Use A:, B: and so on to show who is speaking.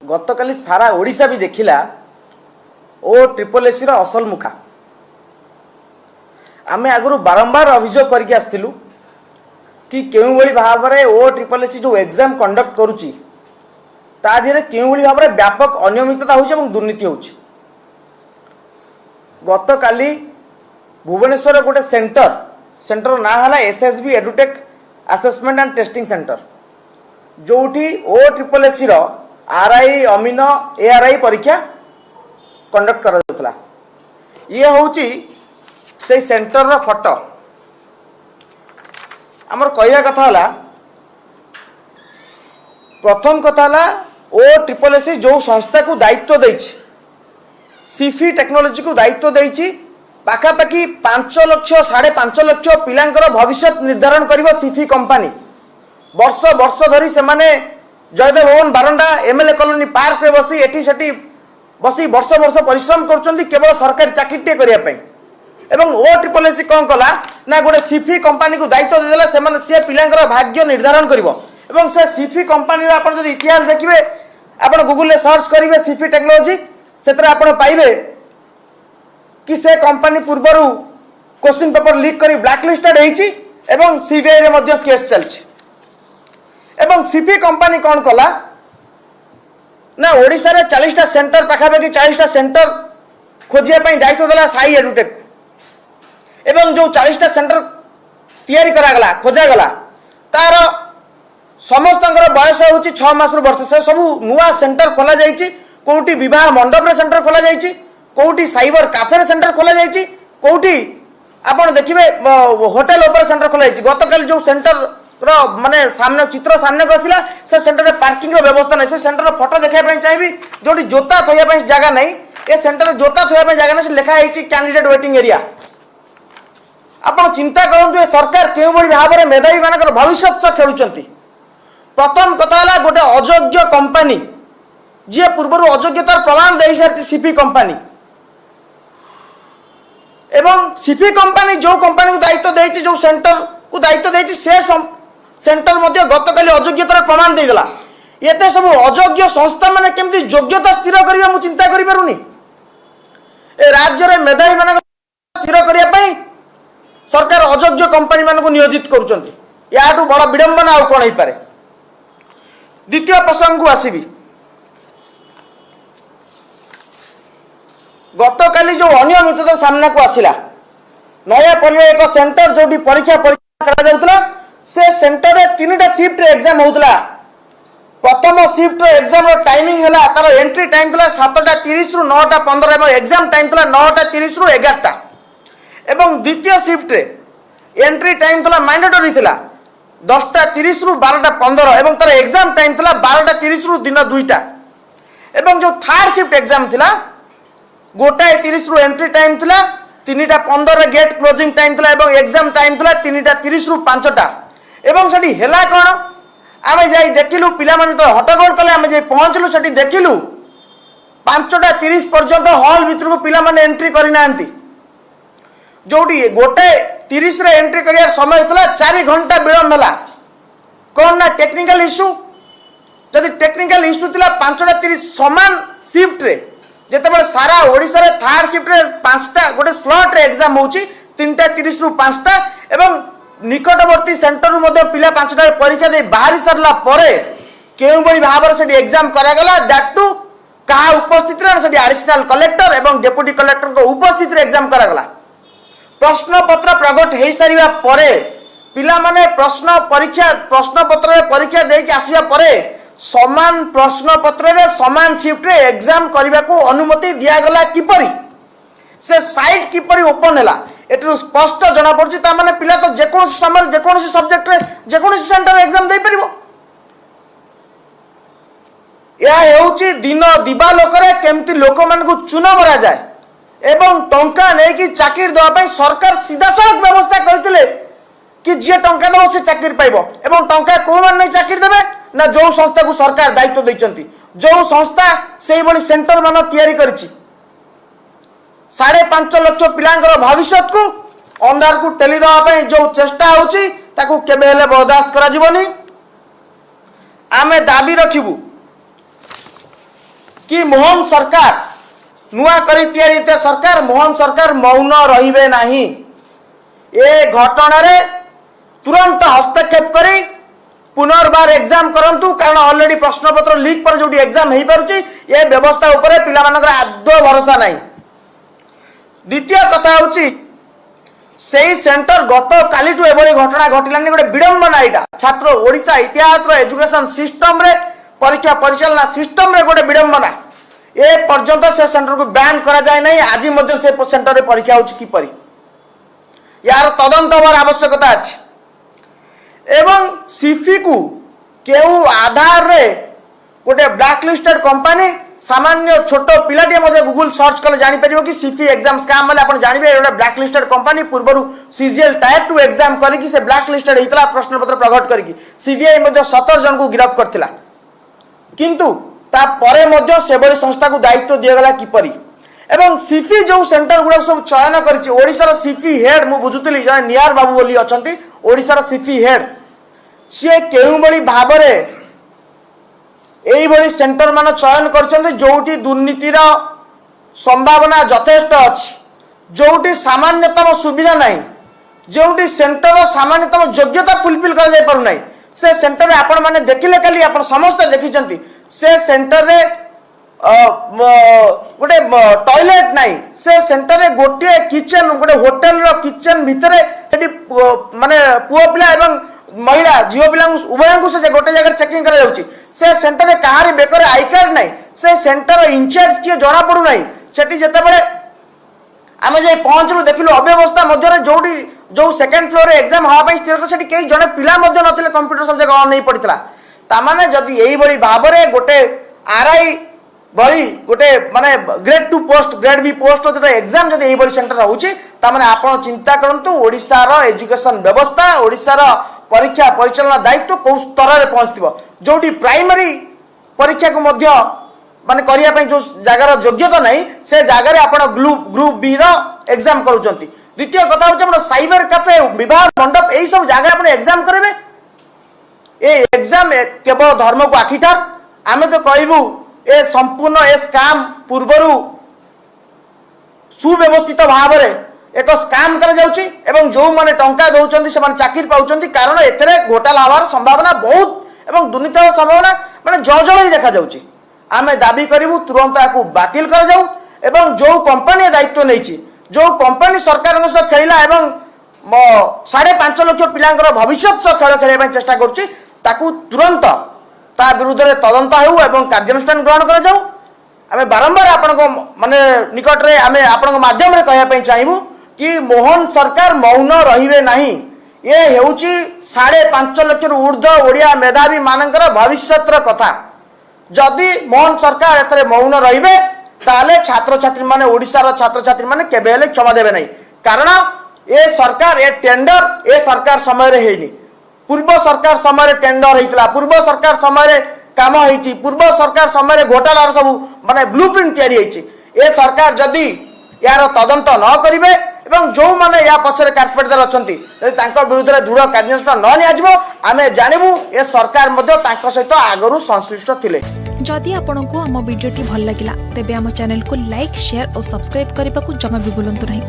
A: गतकाली सारा ओडिशा भी देखिला ओ ट्रिपल एसी असल मुखा। आमे आगु बारंबार अभियोग करके आसलु कि केउ भली भाव में ओ ट्रिपल एसी जो एग्जाम कंडक्ट करुच्ची ता देहरे केउ भली भाव में व्यापक अनियमितता होउछि दुर्नीति होउछि। गतकाली भुवनेश्वर गोटे सेंटर ना हला SSB edutech assessment and testing center जोठी ओ ट्रिपल एसी आरआई अमीन एआरआई परीक्षा कंडक्ट करा जाउतला। ये होउछि से सेंटर रो फोटो। हमर कहया कथा हला प्रथम कथा हला ओ ट्रिपल एसी जो संस्था को दायित्व देछि सिफी टेक्नोलॉजी को दायित्व देछि पाखापाखि 5 लाख 5.5 लाख पिलांकर भविष्य निर्धारण करिवो सिफी कंपनी। वर्ष वर्ष धरी से माने जयदेव भवन बारंडा एमएलए कॉलोनी पार्क रे बसी एठी सेठी बसी वर्ष वर्ष परिश्रम करछन्ती केवल सरकारी चाकरीटे करिया पई। एवं ओ ट्रिपल एसी कौन कला ना गोटे सिफी कंपनी को दायित्व देदेला से माने से पिलांकर भाग्य निर्धारण करिवो। एवं से सिफी कंपनी रा आपण जदि इतिहास देखिबे आपण गूगल रे सर्च करिवे सिफी टेक्नोलॉजी सेतरा आपण पाइबे कि से कंपनी पूर्वरु क्वेश्चन पेपर लीक करी ब्लैकलिस्टेड हेछि एवं सीबीआई रे मध्ये केस चलछि। एवं सिफी कंपनी कौन कला ना ओडिशा रे 40टा सेंटर पाखापाखि 40टा सेंटर खोजिया पई दायित्व देला साई एडुटेक। एवं जो 40टा सेंटर तैयारी करा गला खोजा गला तार समस्तंकर बयस होछि 6 मास रु वर्ष से सब नुआ सेंटर खोला जाइछि। कोउटी विवाह मंडप रे सेंटर खोला जाइछि, कोउटी साइबर कैफे रे सेंटर खोला जाइछि, कोउटी आपण देखिबे होटल ऊपर सेंटर खोला जाइछि। गतकाल जो सेंटर रो माने सामने चित्र सामने गसिला से सेंटर रे पार्किंग रो व्यवस्था नै। से सेंटर रो फोटो देखै पई चाहिबी जोटी जोता थोया पई जगह नै। ए सेंटर रे जोता थोया पई जगह नै से लिखा हेछि कैंडिडेट वेटिंग एरिया। आपण चिंता करंतु ए सरकार केउ बडी भाव रे मेधावी मानकर भविष्य से खेलुचंती। प्रथम कथा हला गोटे अयोग्य कंपनी जे पूर्व अयोग्यतार प्रमाण दे सारती सीपी कंपनी एवं सीपी कंपनी जो कंपनी को दायित्व देछि जो सेंटर को दायित्व देछि से सेंटर मध्ये गतकाली अयोग्यतार प्रमाण देदेला। एते सब अयोग्य संस्था माने केमती योग्यता स्थिर करिवे मु चिंता करि पारुनी। ए राज्य रे मेधावी मानक स्थिर करिया पई सरकार अयोग्य कंपनी मान को नियोजित करूचंती। याटू बड़ विडंबना आ कोन होई पारे। द्वितीय प्रसंग को आसीबी गतकाली जो अनियमितता सामना को आसिला नयापल्ली एक सेंटर जोटी परीक्षा करा जाउतला से सेंटर रे 3टा शिफ्ट रे एग्जाम होउतला। प्रथम शिफ्ट रे एग्जाम रो टाइमिंग हला तार एंट्री टाइम थला 7:30 रु 9:15 एवं एग्जाम टाइम थला 9:30 रु 11टा। एवं द्वितीय शिफ्ट रे एंट्री टाइम थला मैंडेटरी थला 10:30 रु 12:15 एवं तार एग्जाम टाइम थला 12:30 रु दिन 2टा। एवं जो थर्ड शिफ्ट एग्जाम थला 1:30 रु एंट्री टाइम थला 3:15 गेट क्लोजिंग टाइम थला एवं एग्जाम टाइम थला 3:30 रु 5टा। एवं सेठी हेला कोन आमे जाई देखिलु पिला माने तो हटगोल कले आमे जाई पहुंचलु सेठी देखिलु 5:30 पर्यंत हॉल भीतर को पिला माने एंट्री करि नांती। जोटी 1:30 रे एंट्री करिया समय थला 4 घंटा विलंब होला कोन ना टेक्निकल इश्यू। जदि टेक्निकल इश्यू थला 5:30 समान शिफ्ट रे जेतेबेले सारा ओडिसा रे थर्ड शिफ्ट रे 5टा गोटे स्लॉट रे एग्जाम होउची 3:30 रु 5टा एवं निकटवर्ती सेंटर रु मध्ये पिला 5टा रे परीक्षा दे बाहरी सरला परे केउ बडी भाबर से एग्जाम करा गला दैट टू का उपस्थित रे से एडिशनल कलेक्टर एवं डेप्यूटी कलेक्टर को उपस्थित रे एग्जाम करा गला। प्रश्न पत्र प्रकट हे सारिबा परे पिला माने प्रश्न पत्र रे परीक्षा दे के आसीबा परे समान प्रश्न पत्र रे समान शिफ्ट रे एग्जाम करबा को अनुमति दिया गला किपरि से साइट किपरि ओपन हैला एटु स्पष्ट जना पड़छि। ता माने पिला तो जेकोन समय जेकोन सब्जेक्ट रे जेकोन सेंटर एग्जाम दे परिबो। या हेउछि दिन दिबालोक रे केमति लोक मान को चुना मरा जाए एवं टंका नै कि चाकरी दवा पई सरकार सीधा सड़क व्यवस्था करथिले कि जे टंका दो से चाकरी पाइबो। एवं टंका को मान नै चाकरी देबे ना जो संस्था को सरकार दायित्व दैचंती जो संस्था सेही बली सेंटर मान तैयारी करछि 5.5 लाख पिलांकर भविष्य को अंधार को टेली दवा पई जो चेष्टा होछि ताकू केबे हेले बर्दाश्त करा जिवोनी। आमे दाबी रखिबु कि मोहन सरकार नुआ करी तैयारी सरकार मोहन सरकार मौन रहिबे नाही। ए घटना रे तुरंत हस्तक्षेप करी पुनर्बार एग्जाम करंतु, कारण ऑलरेडी प्रश्न पत्र लीक पर जो एग्जाम हो पारुची ये व्यवस्था उपरे पिला मानकर आदौ भरोसा नहीं। द्वितीय कथा होची सेही सेंटर गत कालीठू एभली घटना घटिलानी गोटे विडंबना। एटा छात्र ओडिशा इतिहास रो एजुकेशन सिस्टम रे परीक्षा परिचालना सिस्टम रे गोटे विडंबना। ए पर्यंत से सेंटर को बैन करा जाय नहीं। आज मध्य से सेंटर रे परीक्षा होची किपरि यार तदंत हबार आवश्यकता अछि। एवं सिफी को केउ आधार रे गोटे ब्लैक लिस्टेड कंपनी सामान्य छोट पिलाटी मध्य गूगल सर्च कले जानि परिबो कि सिफी एग्जाम स्कैम वाले आपण जानिबे एटा ब्लैक लिस्टेड कंपनी पूर्वरु सीजीएल टायर 2 एग्जाम करी कि से ब्लैक लिस्टेड हितला प्रश्न पत्र प्रकट करी कि सीबीआई मध्य 17 जन को गिरफ्त करथिला। किंतु ता परे मध्य सेबली संस्था को दायित्व दिया गला किपरि एवं सिफी जो सेंटर गुडा सब चयन करिछि ओडिसा रो सिफी हेड मु बुझुतली जने नियार बाबू बोली अछंती ओडिसा रो सिफी हेड से केउ बळी भाबरे एई बळी सेंटर मान चयन करछन्ते जोटी दुर्नीतिर संभावना यथेष्ट अछि, जोटी सामान्यतम सुविधा नाही, जोटी सेंटर सामान्यतम योग्यता फुलफिल कर जाय पारु नाही। से सेंटर रे आपण माने देखिले काली आपण समस्त देखिचंती से सेंटर रे गोटे टॉयलेट नाही, से सेंटर रे गोटे किचन गोटे होटल रो किचन भितरे सेठी माने पुओ पिला एवं महिला झील पिला उभय को से गोटे जगह चेकिंग करा जाउची। से सेंटर रे कहारी बेकर आई कार्ड नाही, से सेंटर इंचार्ज किए जना पड़ू नाही। सेठी जते बळे आमे जे पहुंचलु देखिलु अव्यवस्था मध्य रे जोडी जो सेकंड फ्लोर रे एग्जाम हवा पई स्थिर सेठी केई जने पिला मध्य नथिले कंप्यूटर सब जगह ऑन नहीं पड़ितला। ता माने जदी एई बळी भाबरे गोटे आरआई बळी गोटे माने grade 2 post grade B post जो एग्जाम जदी एई बळी सेंटर होउची ता माने आपण चिंता करंतु ओडिसा रो एजुकेशन व्यवस्था ओडिसा रो परीक्षा परिचालना दायित्व कौ स्तर रे पहुंचतिबो जोटी प्राइमरी परीक्षा को मध्य माने करिया पई जो जगार योग्यता नहीं से जगार आपण ग्रुप बी रो एग्जाम करूचंती। द्वितीय कथा होचे आपण साइबर कैफे विवाह मंडप एई सब जगार आपण एग्जाम करबे। ए एग्जाम केवल धर्म को आखिठार आमे तो कहबू ए संपूर्ण ए स्कैम पूर्वरु सुव्यवस्थित भाव रे एक स्कैम कर जाउची एवं जो माने टंका दउचंती से माने चाकरी पाउचंती, कारण एथरे घोटाला हवार संभावना बहुत एवं दुर्नीति हवार संभावना माने जजळ ही देखा जाउची। आमे दाबी करिवु तुरंत याकू बातिल कर जाऊ एवं जो कंपनी दायित्व नैची जो कंपनी सरकार सह खेलिला एवं 5.5 लाख पिलांकर भविष्य सह खेल खेलबा चेष्टा करछि ताकू तुरंत ता विरुद्ध रे तदंत हेउ एवं कार्यानुष्ठान ग्रहण कर जाऊ। आमे बारंबार आपण को माने निकट रे आमे आपण को माध्यम रे कहया पई चाहिबु कि मोहन सरकार मौन रहिबे नाही। ये हेउची 5.5 लाख ऊर्ध्व ओडिया मेधावी मानकर भविष्यतर कथा। जदि मोहन सरकार एतरे मौन रहिबे ताले छात्र छात्री माने ओडिसा रो छात्र छात्री माने केबे हेले क्षमा देबे नाही, कारण ए सरकार ए टेंडर ए सरकार समय रे हेनी। पूर्व सरकार समय रे टेंडर हेतिला, पूर्व सरकार समय रे काम हेची, पूर्व सरकार समय रे घोटाला सब माने ब्लूप्रिंट तयारी हेची। ए सरकार जदि यार तदंत न करिवे एवं जो माने या पछरे कार्पेटदार अछंती तांको विरुद्ध रे दृढ़ कार्यानुष्ठान न नियाजबो आमे जानिबु ए सरकार मध्ये तांको सहित आगरु संश्लिष्ट थिले।
B: जदि आपनको हम वीडियोटी भल लागिला तेबे हम चैनल को लाइक शेयर और सब्सक्राइब करने को जमा भी भूलंतु नहीं।